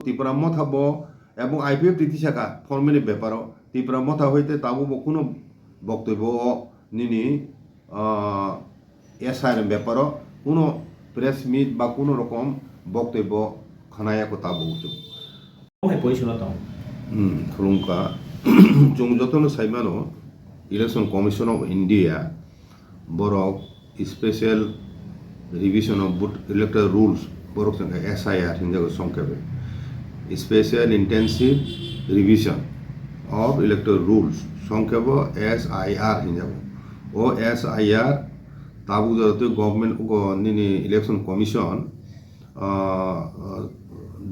ত্রিপুরা মথাব এবং আইপিএফ নীতি শাখা ফর্মেলি ব্যাপার ত্রিপুরা মথা হইতে তাবো কোনো বক্তব্য নিনি এসআইএর ব্যাপার কোনো প্রেস মিট বা কোনো রকম বক্তব্য খানায়াকো তাবো খুলুমকা जों जतन साइमानो इलेक्शन कमिशन ऑफ इंडिया बरक स्पेशल रिविजन ऑफ बुट इलेक्टोरल रूल्स बरक जों एसआईआर हिंजागो संकेबे special intensive revision of electoral rolls संकेबो एसआईआर हिंजागो ओ एसआईआर ताबु जतो गवर्नमेंट निनी इलेक्शन कमिशन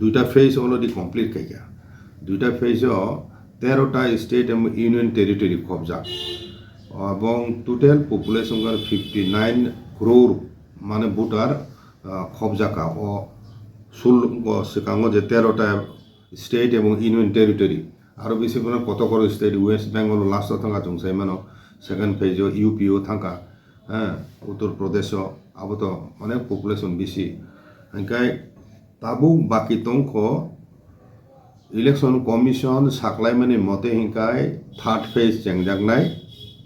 दुटा फेज अलरेडी कमप्लीट काइया दुटा फेज 13টা स्टेट এবং ইউনিয়ন টেরিটরি কবজা এবং টোটাল পপুলেশন 59 crore মানে ভোটার কবজাকা ও সিকাঙ্গ যে 13টা স্টেট এবং ইউনিয়ন টেরিটরি আরও বেশি করে কত করে স্টেট ওয়েস্ট বেঙ্গল লাস্ট থাকা চংসাই মানো সেকেন্ড ফেজ ইউপিও থাকা হ্যাঁ উত্তর প্রদেশ আবত অনেক পপুলেশন বেশি ওখানে তাবু বাকি তংখ इलेक्शन कमिशन साकलायमानि मते हिंकाय थार्ड फेज चेंजांनाय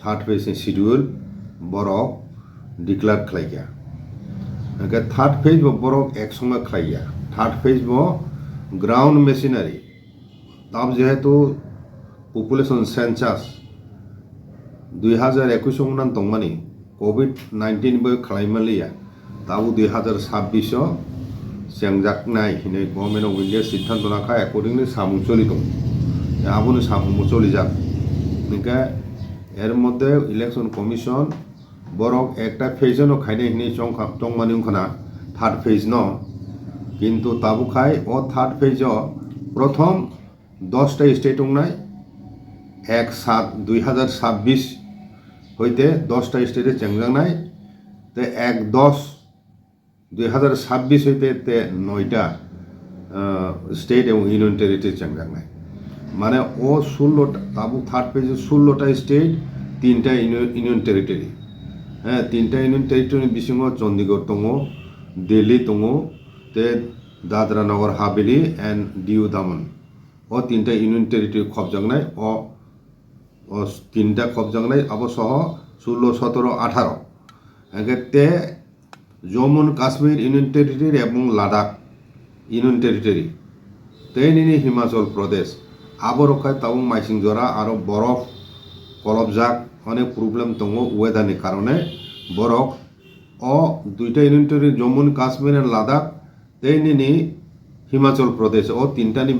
थार्ड फेज शिड्यूल बरक डिक्लेयर खालायया ओंखाय थार्ड फेज बरक एकसंगे खालायया थार्ड फेज ग्राउंड मेशिनारि ताब जेहेतु पपुलेशन सेंसास 2021 उनान तंगमानि कोविड-19 बो खालायमालिया ताबु 2026 চেংজাকনাই হিনে গভর্নমেন্ট অফ ইন্ডিয়া সিদ্ধান্ত নাখা অ্যাকর্ডিংলি সামু চলি দं আবনো সামু চলি যাক নিকা এর মধ্যে ইলেকশন কমিশন বরক একটা ফেজনো খাইনে হিনে চংমানি খানা থার্ড ফেজ ন কিন্তু তাবু খাই ও থার্ড ফেজ প্রথম 10টা স্টেট নাই 1/7/2026 হইতে 10টা স্টেটে চেংজাকনাই তে 1/10/2026 হইতে 9টা স্টেট এবং ইউনিয়ন টেরিটরি চেংজাকনাই মানে ও 16টা তাবু থার্ড পেজে 16টা স্টেট 3টা ইউনিয়ন টেরিটরি হ্যাঁ 3টা ইউনিয়ন টেরিটরি বিসিङ চণ্ডীগড় দङ দিল্লি দङ তে দাদরা নগর হাভেলি এন্ড দিউ দামন ও 3টা ইউনিয়ন টেরিটরি খবজাকনাই ও 3টা খবজাকনাই আবসহ 16 17 18 এগেতে जम्मू काश्मीर यूनियन टेरिटरी এবং লাদাখ यूनियन टेरिटरी তেইনি হিমাচল প্রদেশ আবরকায় তাও মাইসিং জরা আরো বরফ কলবজাক অনেক প্রবলেম দङ ওয়েদারনি কারণে বরফ ও দুইটা union territory Jammu Kashmir and Ladakh তেইনি হিমাচল প্রদেশ ও তিনটানি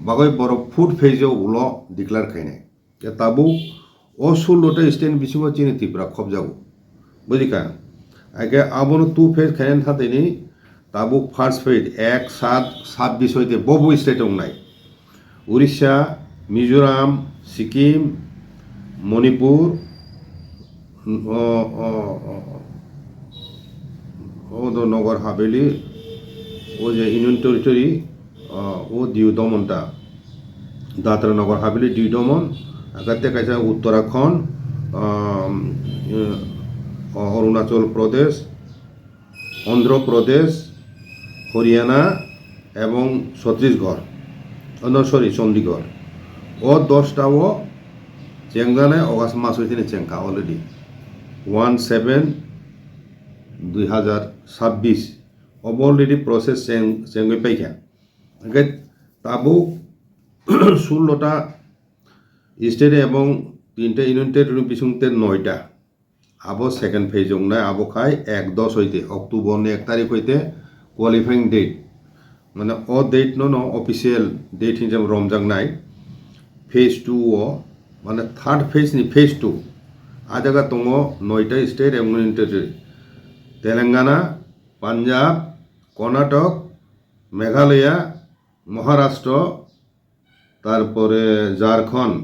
বাগৈ বরফ ফুড ফেজও উলো ডিক্লেয়ার খাইনে তাবু ও 16টা স্টেট বিসিङ চিনি ত্রিপুরা খবজাগো বুঝিকা আগে আবনো 2 फेज खायन थातेनि ताबु फार्स्ट फेज 1/7/26 হইতে বহু স্টেট নাই উড়িষ্যা মিজোরাম সিকিম মণিপুর ও নগর হাভেলি ও যে ইউনিয়ন টেরিটরি ও দিউ দমনটা দাদরা নগর হাভেলি দিউ দমন আগাতে কাইসা উত্তরাখণ্ড অরুণাচল প্রদেশ অন্ধ্রপ্রদেশ হরিয়ানা এবং ছত্তিশগড় চণ্ডীগড় ও 10টাও চেংজানায় অগাস্ট মাস হইতে চেংকা অলরেডি 1/7/2026 অলরেডি প্রসেস চেঙ্গে পাইখা তাবু 16টা স্টেট এবং 3টা ইউনিয়ন টেরিটরি বিসংতে 9টা আবো সেকেন্ড ফেজ নাই আবো খাই 1/10 হইতে অক্টোবর 1 তারিখ হইতে কোয়ালিফাইং ডেট মানে ও ডেট ন অফিসিয়াল ডেট হিসাবে রমজান নাই ফেজ 2 ও মানে থার্ড ফেজ নি ফেজ 2 আজাগা দङ 9টা স্টেট এবং ইউনিয়ন টেরিটরি তেলেঙ্গানা পাঞ্জাব কর্ণাটক মেঘালয় মহারাষ্ট্র তারপরে ঝাড়খণ্ড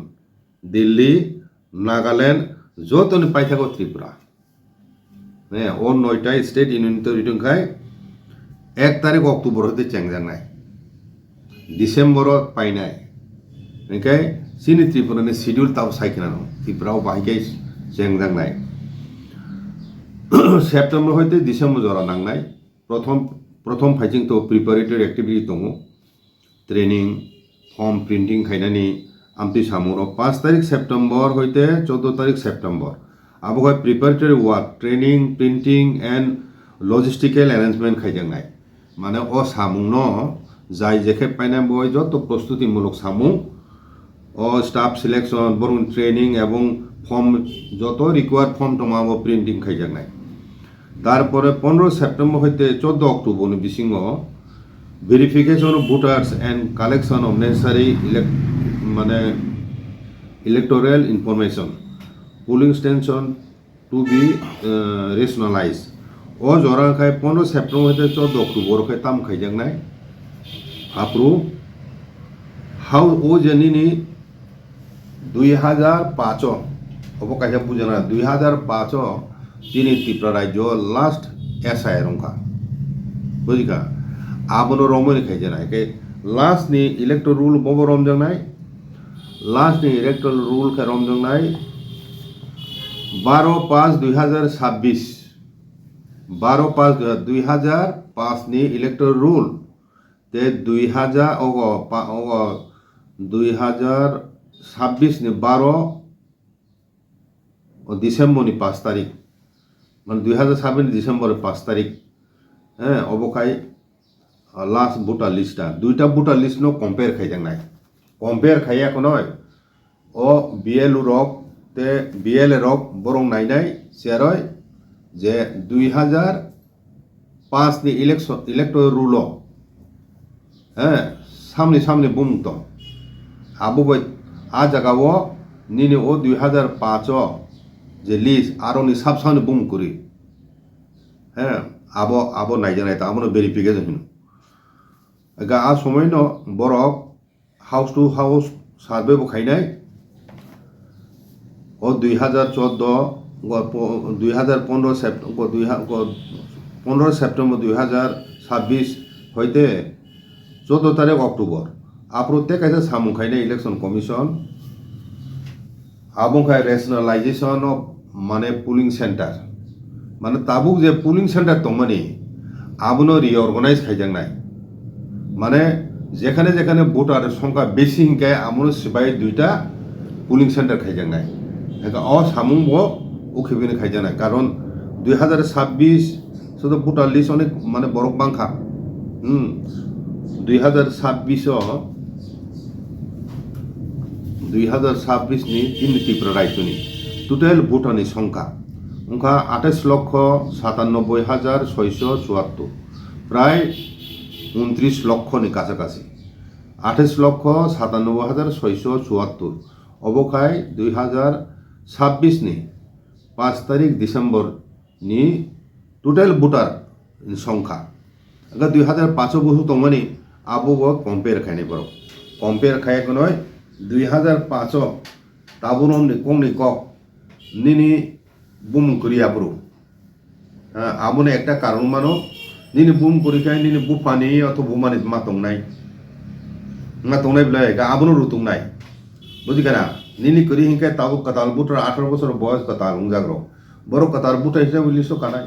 দিল্লি নাগাল্যান্ড যতনি পাই থাকো ত্রিপুরা হ্যাঁ ও 9টা স্টেট ইউনিয়ন টেরিটরি খাই 1 তারিখ অক্টোবর হইতে চেংজাকনাই ডিসেম্বর পাই নাই ওখানে চিনি ত্রিপুরানি শিডিউল তাও সাইকেনানো ত্রিপুরাও বাহিকাই চেংজাকনাই সেপ্টেম্বর হইতে ডিসেম্বর জরা নাংনাই প্রথম ফাইজিং তো প্রিপারেটরি অ্যাক্টিভিটি দङ ট্রেনিং ফর্ম প্রিন্টিং খাইनानै आमथि सामुराव 5 तारिख सेप्टेम्बर हইতে 14 तारिख सेप्टेम्बर आबहाय preparatory work training printing and logistical arrangement खाइजांनाय माने अ सामुंनो जाय जेखे पाइना बय जत प्रस्तुतिमूलक सामुं अ स्टाफ सिलेक्शन बरं ट्रेनिं এবং फर्म যত রিকোয়ার্ড ফর্ম তোমাবো প্রিন্টিং খাইজাंनाय তারপরে 15 সেপ্টেম্বর হইতে 14 অক্টোবর नि बिसिङो verification of voters and collection of necessary মানে electoral information polling station to be rationalized o jora khai 15 September हते 14 October khai tam khaijangnai approve how o janini 2005 obo kaisa bujana 2005 tini Tripura rajyo last SI rongka bujika abono romoni khaijanai ke last ni electoral rule bobo romjangnai last नि electoral rule के रमजंनाय 12/5/2026 12/5/2005 नि electoral rule ते 2026 नि 12 December नि 5 तारिख মানে 2027 December 5 তারিখ হ্যাঁ অবকাই লাস্ট ভোটার লিস্টটা দুইটা ভোটার লিস্ট নো কম্পেয়ার খাইজাंनाय कम्पेयर खाइयाखौ नय ओ BLO रक ते BL रक बरं नायनाय सेरय जे 2005 नि इलेक्टोरल रूल सामने बुमतो आबो आ जगाओ निनि ओ 2005 जे लिस्ट आरोनि साबसाने बुम करी आबो नायजानाय ता आबो भेरिफिकेशन गा आ समय न बरक हाउस टू हाउस सार्वे बखायनाय ओ 2015 सेप्टेम्बर 2026 हইতে 14 तारिख अक्टोबर आप्रत्येक कायसा सामुखायनाय इलेक्शन कमिशन आबंखाय रेशनलाइजेशन ऑफ माने पुलिंग सेंटर माने ताबुक जे पुलिंग सेंटर तंमानि आबनो रिअर्गानाइज खायजांनाय माने যেখানে যেখানে ভোটারের সংখ্যা বেশি হিংকায় আমনো সিবাই দুইটা পুলিং সেন্টার খাইজাंनाय অ সামুংব উখিবিনে খাইজাनाय কারণ 2026 শুধু ভোটার লিস্ট অনেক মানে বরক বাংখা 2026 नि तीन त्रिपुरा राज्यनि টোটাल ভোটারनि সংখ্যা उनका 28,97,674 প্রায় 29 লক্ষनि কাছাকাছি 28,97,674 অবকায় 2026 नि 5 तारिख डिसेम्बर नि টোটাल भोटार संख्या अगर 2005 बसु तंगमानि आबो कम्पेयर खायनाय बर कम्पेयर खायको नय 2005 ताबुरम नि कंनि कक निनि बुम करियाब्रु आबोने एकटा कारण मानो निनि बुम करिखाय निनि बुफानि अथ बुमानि मातंनाय ब्लाय आबोनो रुतुंनाय बुझिगाना निनि करि हिंखाय ताबु कताल बुटर 18 बছর बयस कताल उंजाग्रो बरो कताल बुटा हिसाब लिसो कानाय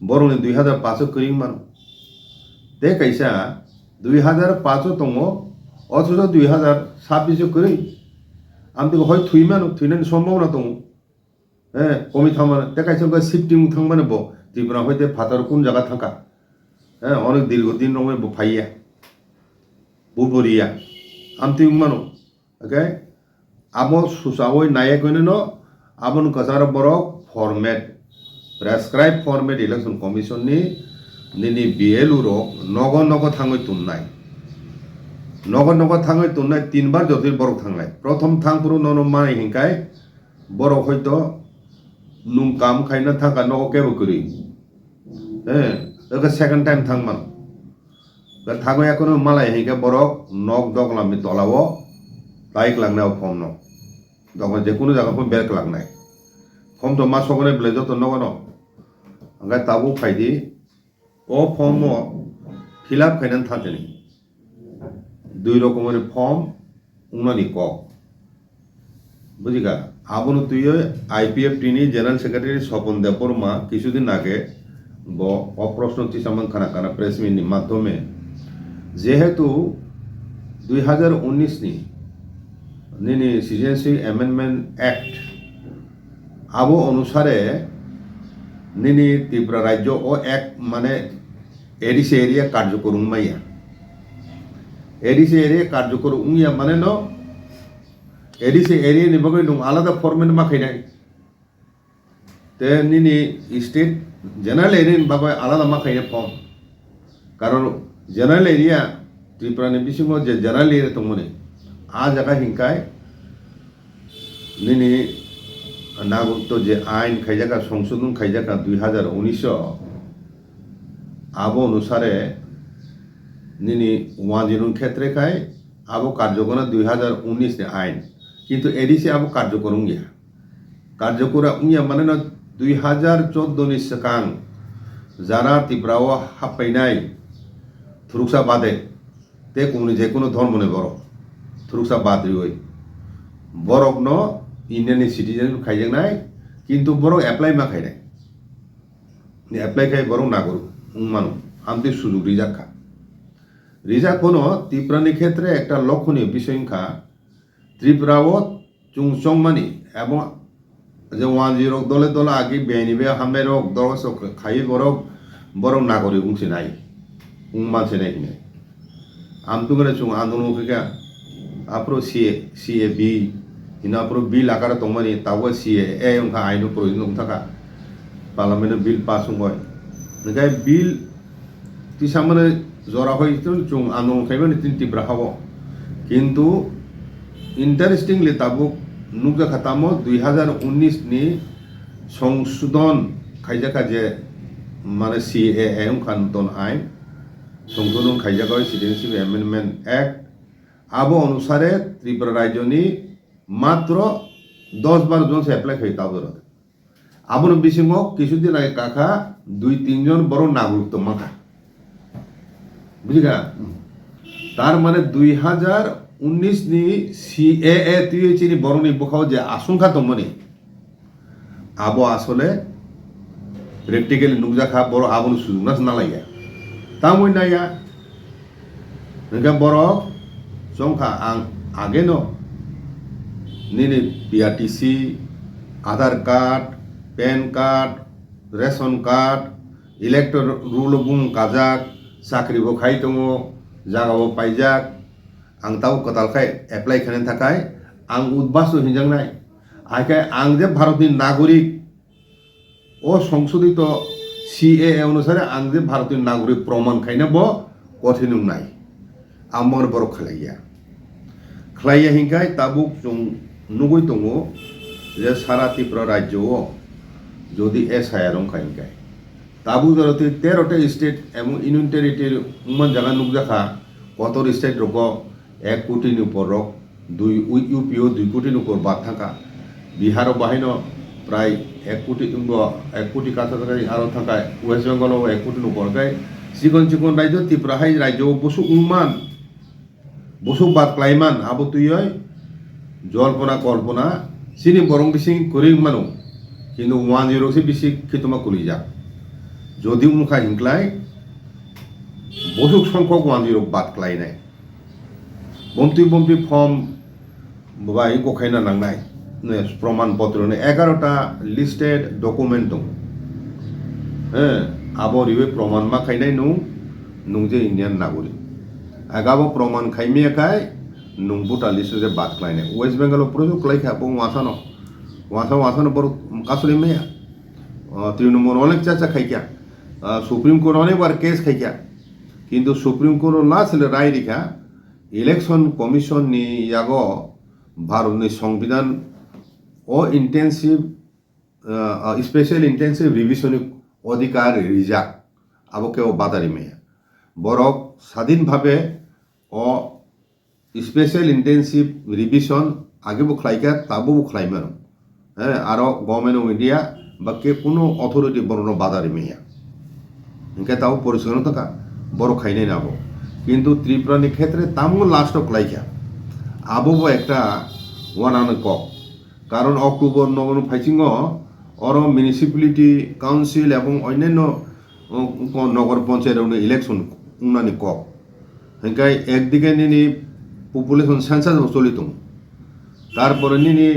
बरो नि 2005 करिं मान ते कैसा 2005 तंगो अथच 2026 करि आमति हय थुइमानो थुइनानि सम्भावना दङ कमि थांमानो ते कैसा शिफ्टिं थांमानो ब त्रिपुरा हयते फातार कोन जागा थांका अनेक दीर्घदिन रङै ब फाइया बुबरिया आमति मानो ओके आबो सुसावै नायकैनो न आबन कसार बरक format prescribe format election commission नि निनि BLO रक नग थाङै तुननाय नग थाङै तुननाय 3 बार जतिर बरक थांनाय प्रथम थांपुरु नन माय हिंकाय बरक हयतो नुम काम खायना थांका नग केबो करि ओके सेकंड टाइम थांमान थाङै एखोनो मालाय हिंकाय बरक नग दगलामि तलावो ताइक लांनाय फर्म न दग जेकुनो जागाखौ बेक लांनाय फर्म तो मा सगने ब्ले जत नगनो ओंगा ताबु फायदि ओ फर्म फिलआप खायनानै थांथेनि दुई रकमेर फर्म उनानि क बुझिगा आबनो तुयो IPFT नि जनरल सेक्रेटारि स्वपन देवबर्मा কিছুদিন আগে ब अप्रश्न चिसामन खाना प्रेस मिटनि माध्यमे जेहेतु 2019 ni Citizenship Amendment Act abo অনুসারে নিনি ত্রিপুরা রাজ্য ও এক মানে এডিসি এরিয়া কার্যকর উন্মাইয়া এডিসি এরিয়া কার্যকর উইয়া মানে ন ADC area ni bagoi dong আলাদা ফরমেট মাখাই নাই তে নিনি state general area ni bagoi আলাদা মাখাই না ফর্ম কারণ জেনারেল এরিয়া ত্রিপুরানি বিসিংহ যে জেনারেল এরিয়া তংমনি আ জায়গা হিংকায় নিনি নাগরিকত্ব যে আইন খাইজাকা সংশোধন খাইজাকা 2019 আবো অনুসারে নিনি 10 ক্ষেত্রে খায় আবো কার্যকর 2019 আইন কিন্তু এডিসি আবো কার্যকর গিয়া কার্যকর উইয়া মানে না 2014 ni সেকাং যারা ত্রিপুরাও হাপাইনাই থুরুকসা বাদে তে কোমনি যে কোনো ধর্ম নে বড় থুরুকসা বাদরি হই বরক ন ইন্ডিয়ান সিটিজেন খাইজাক নাই কিন্তু বড় অ্যাপ্লাই মা খাই নাই অ্যাপ্লাই খাই বড় নাগরিক মানো আমতে সুযোগ রিজাক খা রিজাক কোনো ত্রিপুরানি ক্ষেত্রে একটা লক্ষণীয় বিষয় খা ত্রিপুরাও চুংচংমানি এবং যে 10 দলে দলে আগে বেনিবে হামবে রক দরস খাই বড় নাগরিক উংসে নাই মানছে নাই কিনে আমতুগরে চুং আন্দোলন কে আপরো CA B ina pro bill akara tongmani tawa CA yongkha ainu provision thaka parliament bill pass hoy nagai bill ti samane jora hoi chung anon khaibani tin tibra habo কিন্তু ইন্টারেস্টিংলি তাবুক নুগা খাতামো 2019 ni সংশোধন খাইজাকা যে মানে CAA খানতন আইন সংশোধন খাইজাকা citizenship amendment act আবো অনুসারে ত্রিপুরা রাজ্যনি মাত্র 10-12 জন apply খাই তাবর আবনো বিসিংহ কিছুদিন আগে কাকা 2-3 জন বড় নাগরিকত্ব মাখা বুঝিগা তার মানে 2019 ni CAA তুই চিনি বড় নি বখাও যে আশঙ্কা তমনি আবো আসলে প্র্যাকটিক্যালি নুগজা খা বড় আবনো সুযোগ না লাইয়া তামই নাইয়া নগা বড় সংখ্যা আগে ন নিনি PRTC Aadhaar card PAN card ration card elector roll বুং কাজাক চাকরি বো খাই দङ জাগাবো পাইজাক आं ताव कतालखाय एप्लाइ खालामनो थाखाय आं उद्बास हिंजांनाय आखाय आं जे भारतनि नागरिक ओ संशोधित CAA अनुसारे आं जे भारतनि नागरिक प्रमाण खायनो बो कठिन नाय आं मन बर खलाया हिंखाय ताबुक जों नुगै दङ जे सारा त्रिपुरा राज्यआव যদি SIR खायनखाय ताबु जरते 13টা स्टेट एवं इउनियन टेरिटरि उमन जागा नुगजाखा कतर स्टेट रक 1 কোটির উপর রক 2 ইউপিও 2 কোটির উপর বাদ থাকা বিহারও বাহিনো প্রায় 1 কোটি কাছাকাছি আরো থাকা ওয়েস্ট বেঙ্গলও 1 কোটির উপর গায় চিকন চিকন রাজ্য ত্রিপুরা হাই রাজ্য বসু উমান বসু বাদ ক্লাইমান আবু তুই জল্পনা কল্পনা সিনি বরং বিসিং করিং মানো কিন্তু 10 সে বেশি খিতমা কলি যা যদি মুখা হিংক্লাই বসুক সংখ্যক 10 বাদ ক্লাই নাই বমতি ফর্ম বাই গখাইনা নাংনাই প্রমাণপত্র 11টা লিস্টেড ডকুমেন্ট দं হ্যাঁ আবো রিবে প্রমাণ মা খাইনাই নুং যে ইন্ডিয়ান নাগরিক আগাবো প্রমাণ খাইমিয়া খাই নুং বুটা লিস্টে যে বাদ ক্লাইনাই ওয়েস্ট বেঙ্গল প্রজু ক্লাই খাবো ওয়াসানো বড় কাসলি মেয়া তৃণমূল অনেক চাচা খাইকা সুপ্রিম কোর্ট অনেকবার কেস খাইকা কিন্তু সুপ্রিম কোর্ট লাস্ট রায় রেখা ইলেকশন কমিশন ni yago भारतनि संविधान ओ इंटेंसिव स्पेशल इंटेंसिव रिविजन अधिकार रिजाक आबोके बादारी मेया बरक स्वाधीन भावे ओ स्पेशल इंटेंसिव रिविजन आगे बो खलाइका ताबो बो खलाइमोन হ্যাঁ আরো গভর্নমেন্ট অফ ইন্ডিয়া বা কে কোনো অথরিটি বড় বাদারি মেয়া ইনকে তাও পরিষ্কার থাকা বড় খাইনাই নাবো কিন্তু ত্রিপুরানি ক্ষেত্রে তামও লাস্ট ক্লাইকা আবো একটা ওয়ানানো কক কারণ অক্টোবর নভেম্বর ফাইচিং অর মিউনিসিপ্যালিটি কাউন্সিল এবং অন্যান্য নগর পঞ্চায়েত ইলেকশন উন্নানি কক হেঁকাই একদিকে নিনি पपुलेशन सेंसास चलि दं तारपरे निनि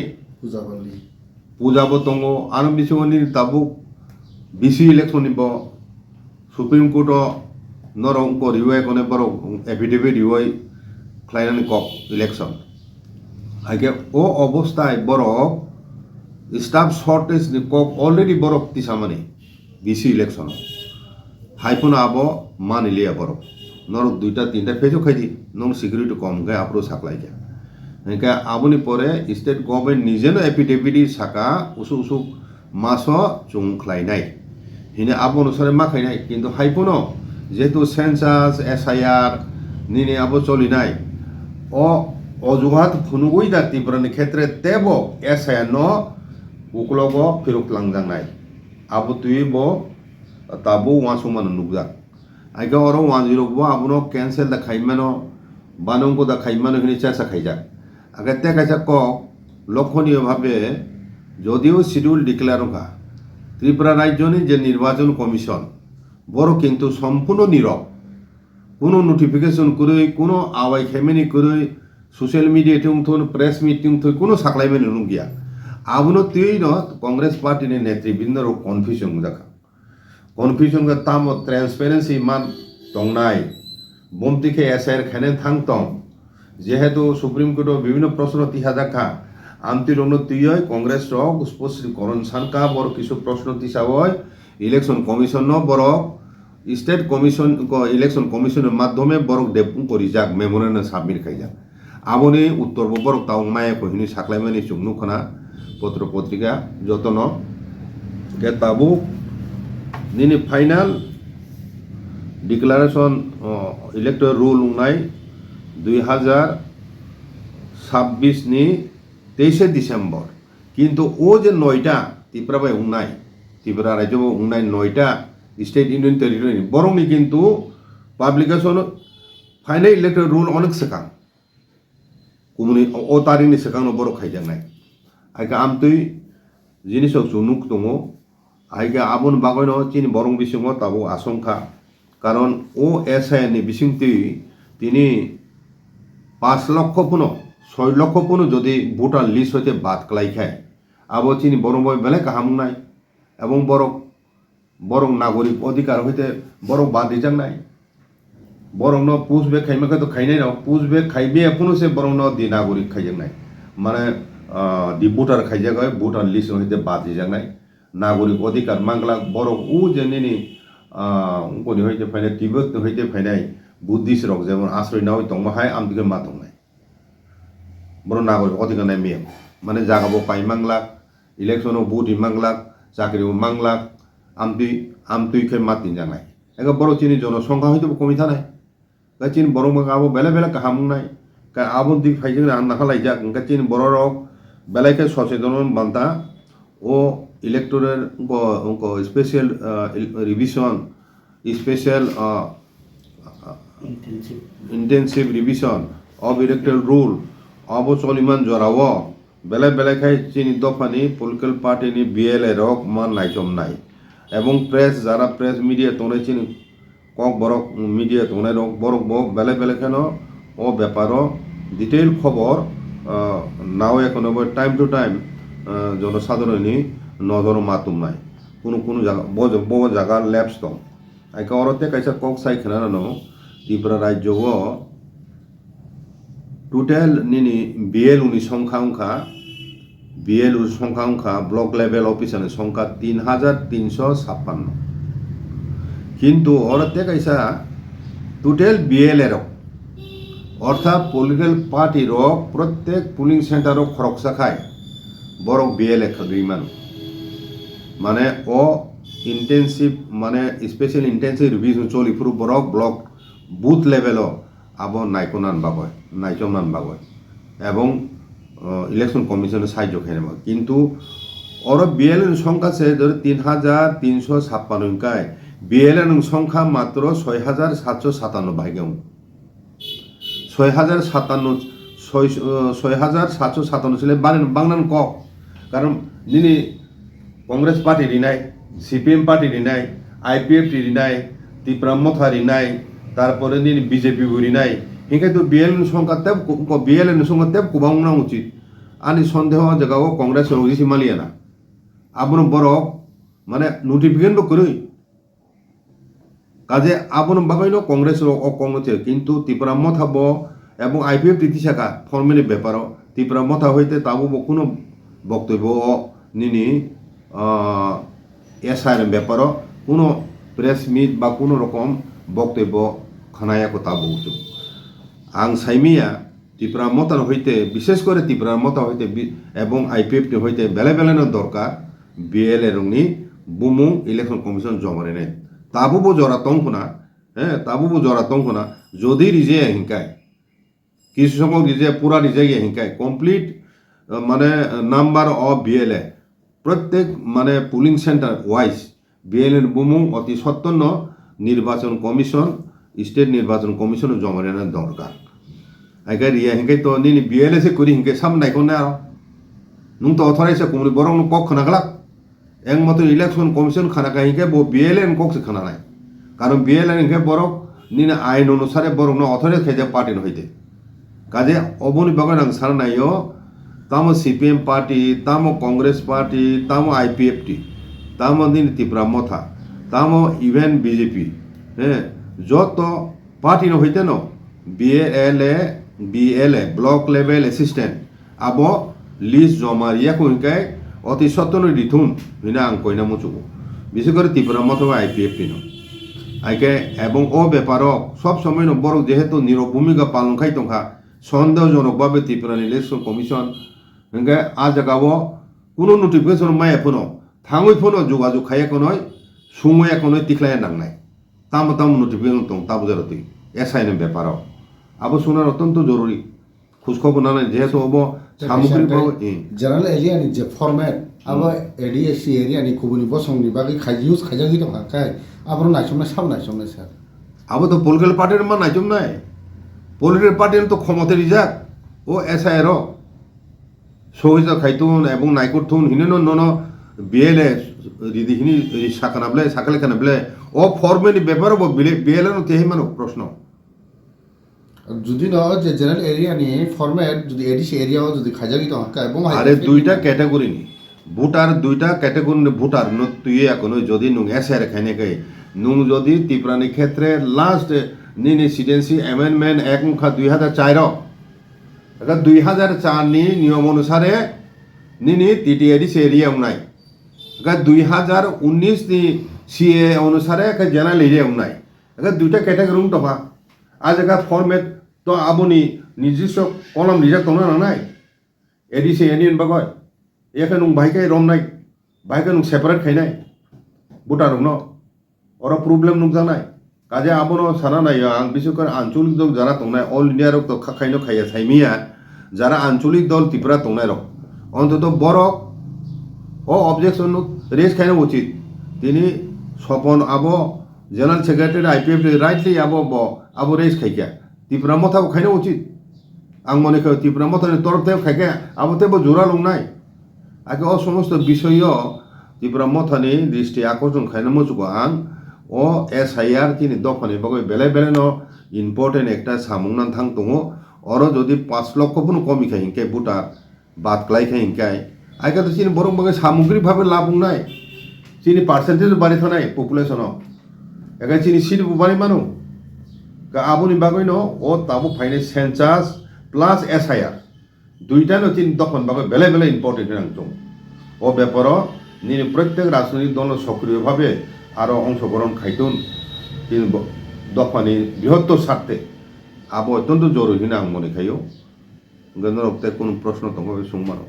पूजाबो दङ आरो बिसोर निनि दाबो बिसि इलेक्शन निबो सुप्रीम कोर्ट नरं को रिवाय कोने बरो एफिडेविट रिवाय क्लाइनान कक इलेक्शन आगे ओ अवस्थाय बरो स्टाफ शॉर्टेज नि कक ऑलरेडी बरो तिसामाने बिसि इलेक्शन हाइफोन आबो मानिलिया बरो नर दुइटा तीनटा फेजो खाइदि नन सिकिउरिटी कम गए आपरो साकलाई जा इनका आबोनि परे स्टेट गवर्नमेंट निजेनो एफिडेविट साका उसु उसु मासो चुं ख्लाइनाय हिने आबो अनुसारे मा खाइनाय किन्तु हाइफोनो जेहेतु सेंसास एसआईआर निने आबो चलिनाय ओ अजुहात फुनुगुई दा तिब्रनि क्षेत्रे तेबो एसआईआर न उकलगो फिरुक लांजांनाय आबो तुइबो ताबो वासुमान नुगजा आइगा अरो 10 बो आबोनो कैंसिल दा खाइमानो बानंगो दा खाइमानो हिनि चर्चा खाइजा आगे ते काइसा क लक्षणीय भावे যদিও শিডিউল ডিক্লেয়ার হোকা ত্রিপুরা রাজ্যনি যে নির্বাচন কমিশন বড় কিন্তু সম্পূর্ণ নীরব কোনো নোটিফিকেশন করে কোনো আওয়াই খেমেনি করে সোশ্যাল মিডিয়াতে উঠুন প্রেস মিটিং থই কোনো সাকলাইমেনি নুগিয়া আবুনো তুই ন কংগ্রেস পার্টিनि নেতৃবৃন্দর কনফিউশন জাকা কনফিউশন गा ताम ट्रांसपेरेंसी मान दंनाय बमतिखे एसआईआर खेने थांतों जेहेतु सुप्रीम कोर्ट विभिन्न प्रश्न तिहा जाखा आमतिरनो तुय कांग्रेस रक स्पष्टीकरण सानका बर किछु प्रश्न तिसावय इलेक्शन कमिशन न बर स्टेट कमिशन को इलेक्शन कमिशन माध्यमे बरक डेपुं करि जाक मेमोरेंडम सबमिट खाइजा आबोनि उत्तर बर ताव माय को हिनि साख्लायमानि चुंगनु खना पत्र पत्रिका जतन के ताबु निनि फाइनल डिक्लारेशन इलेक्टोरल रूल उनाय 2026 नि 23 डिसेम्बर किन्तु ओ जे 9टा त्रिपुरा बाय उनाय त्रिपुरा राज्य उनाय 9टा स्टेट यूनियन टेरिटरी बरंनि किन्तु पाब्लिकेशन फाइनल इलेक्टोरल रूल अनेक सेकां कुमुनि ओ तारिखनि सेकां बर खाइजांनाय आइका आमतुइ जिनिसक जुनुक दङ आइका आबन बागयनो चिनि बरं बिसिङो ताबो आशंका कारण ओ एसआईआर नि बिसिंति तिनि 5 লক্ষ পুনো 6 লক্ষ পুনো যদি ভোটার লিস্ট হইতে বাদ ক্লাইখায় আবো চিনি বরং বই বেলে কাহামুনাই এবং বরং নাগরিক অধিকার হইতে বরং বাদ দিজাং নাই বরং ন পুষবে খাইমাকে তো খাইনাই না পুষবে খাইবে এখনো সে বরং ন দি নাগরিক খাইজাং নাই মানে দি ভোটার খাইজাগয় ভোটার লিস্ট হইতে বাদ দিজাং নাই नागरिक अधिकार मांगला बरं उ जेनेनि कोनि हइते फाइनाय तिब्बत हइते फाइनाय बुद्धिस्ट रक जेमन आश्रय नाव दंमाहाय आमदिगे मा दंनाय बरं नागरिक अधिकार नाय मेम माने जागाबो पाइ मांगला इलेक्शनो बुट मांगला चाकरि मांगला आमतुइखे मातिन जानाय एगा बरं चिनि जनसंख्या हइते कमि थानाय गा चिन बरं मागाबो बेले बेले काहामुनाय का आबन दिक फाइजों आन्ना खालायजा गा चिन बरं रक बेलायखे सचेतन बान्ता ओ इलेक्टोरल को special revision special intensive revision of electoral rule अब चलिमान जराव बेले बेले खाय चिनि दफानि पलिटिकल पार्टी नि बीएलए रक मान नायजमनाय एवं प्रेस जारा प्रेस मीडिया तोने चिनि कक बरक मीडिया तोने रक बरक बो बेले बेले खानो ओ व्यापारो डिटेल खबर नाव एकोनो टाइम टू टाइम जनसाधारणनि नजर मातुम नाय कुनु जागा बो जागा लैब्स दं आइका अरते काइसा कक साइ खोनानो त्रिपुरा राज्यआव टोटल निनि बीएलओ नि संख्या ब्लक लेवल अफिसारनि संख्या 3356 किन्तु अरते काइसा टोटल बीएलए रक अर्थात पलिटिकल पार्टी रक प्रत्येक पुलिंग सेंटर खरक साखाय बरक बीएलए खगैमान माने ओ इंटेंसिव माने स्पेशल इंटेंसिव रिविजन चलि फुरु बरक ब्लक बुथ लेवल आबो नायकोनान बागय नायजमनान बागय एवं इलेक्शन कमिशन साहाय्य खायनामा किन्तु और बीएलए संख्या से 3356 काय बीएलए संख्या मात्र 6757 भाग्यम 6757 ছিলে बांगनान क कारण निनि कांग्रेस पार्टी रिनाय सीपीएम पार्टी रिनाय आईपीएफ रिनाय त्रिपुरा मथा रिनाय तारपरे निनि बीजेपी रिनाय হিংকে তো বিএলএন সংখ্যা তেব বিএলএন সংখ্যা তেব কুবাংনা উচিত আনি সন্দেহ জায়গাও কংগ্রেস রঙিসি মালিয়ে না আবন বড় মানে নোটিফিকেশন করি কাজে আবন বাগাইনো কংগ্রেস অকংগ্রেস কিন্তু ত্রিপুরা মথাব এবং আইপিএফ নীতি শাখা ফর্মেলি ব্যাপার ত্রিপুরা মথা হইতে তাবো কোনো বক্তব্য নিনি এসআইএর ব্যাপার কোনো প্রেস মিট বা কোনো রকম বক্তব্য খানায়াকো তাবো আং সাইমিয়া ত্রিপুরা মতান হইতে বিশেষ করে ত্রিপুরা মতা হইতে এবং আইপিএফ হইতে বেলে বেলানোর দরকার বিএলএ রংনি বুমু ইলেকশন কমিশন জমারে নেই তাবুবো জরা তংখনা হ্যাঁ তাবুবো জরা তংখনা যদি রিজে হিংকায় কিছু সময় রিজে পুরা রিজে হিংকায় কমপ্লিট মানে নাম্বার অফ বিএলএ প্রত্যেক মানে পুলিং সেন্টার ওয়াইজ বিএলএর বুমু অতি সত্তন্ন নির্বাচন কমিশন স্টেট নির্বাচন কমিশন জমারে নেওয়ার দরকার আইকাই রিয়া হিংকাই তো নিনি বিএলএসে করি হিংকাই সামনাই কোন আর নুং তো অথরাইছে কুমরি বরং কক খানাগলাক একমাত্র ইলেকশন কমিশন খানাকা হিংকে বিএলএন ককসে খানা নাই কারণ বিএলএন হিংকে বরং নিনে আইন অনুসারে বরং অথরাইজ খাইতে পার্টি হইতে কাজে অবনি বাগান আং সারা নাইও তামো সিপিএম পার্টি তামো কংগ্রেস পার্টি তামো আইপিএফটি তামো দিন ত্রিপুরা মথা তামো ইভেন বিজেপি হ্যাঁ যত পার্টি হইতে ন বিএলএ ব্লক লেভেল অ্যাসিস্ট্যান্ট আবো লিস্ট জমা রিয়াকো হিংকাই অতি সত্তন রিথুন হিনা আং কইনা মুচুকো বিশেষ করে ত্রিপুরা মথা আইপিএফটি ন আইকে এবং ও ব্যাপার সব সময় বড় যেহেতু নীরব ভূমিকা পালন খাই তংখা সন্দেহজনকভাবে ত্রিপুরা ইলেকশন কমিশন হিংকে আ জায়গাও কোনো নোটিফিকেশন মায়ে ফোনো থাঙই ফোনো যোগাযোগ খাইয়াকো নয় সুময়াকো নয় তিখলায় নাংনাই তাম তাম নোটিফিকেশন দं তাবো যেরতি এসআইএন ব্যাপার আবো শোনার অত্যন্ত জরুরি খোঁজখবর না নাই যেহেতু অব সামগ্রিক জেনারেল এরিয়ানি যে ফরম্যাট আবার এডিএসসি এরিয়ানি খুবনি বসংনি বাকি ইউজ খাইজাগি দं হাকাই আবার নাইসমনে সাব নাইসমনে স্যার আবো তো পলিটিক্যাল পার্টির মা নাইজম নাই পলিটিক্যাল পার্টির তো ক্ষমতা রিজাক ও এসআইএর সহিত খাইতুন এবং নাইকুরথুন হিনে নন বিএলএ রিদিহিনি সাকানাবলে সাকালে কানাবলে ও ফর্মেলি ব্যাপার বিএলএ নো তেহি মানো প্রশ্ন যদি ন যে জেনারেল এরিয়ানি ফরম্যাট যদি এডিসি এরিয়াও যদি খাইজাগি দं হাকাই এবং আরে দুইটা ক্যাটাগরি নি ভোটার দুইটা ক্যাটাগরি ভোটার ন তুই এখন যদি নুং এসআইএর খাইনে খাই নুং যদি ত্রিপুরানি ক্ষেত্রে লাস্ট নিন রেসিডেন্সি অ্যামেন্ডমেন্ট 1/2004 এটা 2004 নি নিয়ম অনুসারে নিনি টিটিএডি এরিয়া নাই এটা 2019 নি সিএ অনুসারে একটা জেনারেল এরিয়া নাই এটা দুইটা ক্যাটাগরি টকা আজ একটা ফরম্যাট তো আবনি নির্দিষ্ট কলম রিজার্ভ দं না নাই এডিসি এনিয়ন বাগয় এখানে নুং ভাইকাই রম নাই ভাইকে নুং সেপারেট খাইনাই ভোটার ন ওরা প্রবলেম নুক জানাই কাজে আবনো সানা নাই আং বিশেষ করে আঞ্চলিক দল যারা দंनाय অল ইন্ডিয়া রক তো খাইনো খাইয়া সাইমিয়া যারা আঞ্চলিক দল ত্রিপুরা দंनाय রক অন্তত বড় ও অবজেকশন রেজ খাইনো উচিত তিনি স্বপন আবো জেনারেল সেক্রেটারি আইপিএফ রাইটলি আবো রেজ খাইকা ত্রিপুরা মথাও খাইনো উচিত আং মনে করি ত্রিপুরা মথার তরফ থেকে খাইকা আবতেবো জোরা লংনাই আগে ও সমস্ত বিষয় ত্রিপুরা মথানি দৃষ্টি আকর্ষণ খাইনো মুচুকো আং ও এসআইআর তিনি দফানি বাগৈ বেলে বেলেনো ইম্পর্টেন্ট একটা সামুংনান থাং দङ অর যদি 5 লক্ষ ফোন কমি খাই হিংকে ভোটার বাদ ক্লাই খাই হিংকাই আইকা তো চিনি বরং বাগৈ সামগ্রিকভাবে লাভ নাই চিনি পার্সেন্টেজ বাড়ি থানাই পপুলেশন এখানে চিনি সিট বাড়ি মানু আবনি বাগৈ ন ও তাবো ফাইনে সেন্সাস প্লাস এসআইআর দুইটা ন চিনি তখন বাগৈ বেলে বেলে ইম্পর্টেন্ট দं ও ব্যাপার নিনি প্রত্যেক রাজনৈতিক দল সক্রিয়ভাবে আরও অংশগ্রহণ খাইতুন কিন্তু দফানি বৃহত্তর স্বার্থে আবো অত্যন্ত জরুরি না আং মনে খাইও গেন্দ্র কোনো প্রশ্ন তোমাকে শুনবানো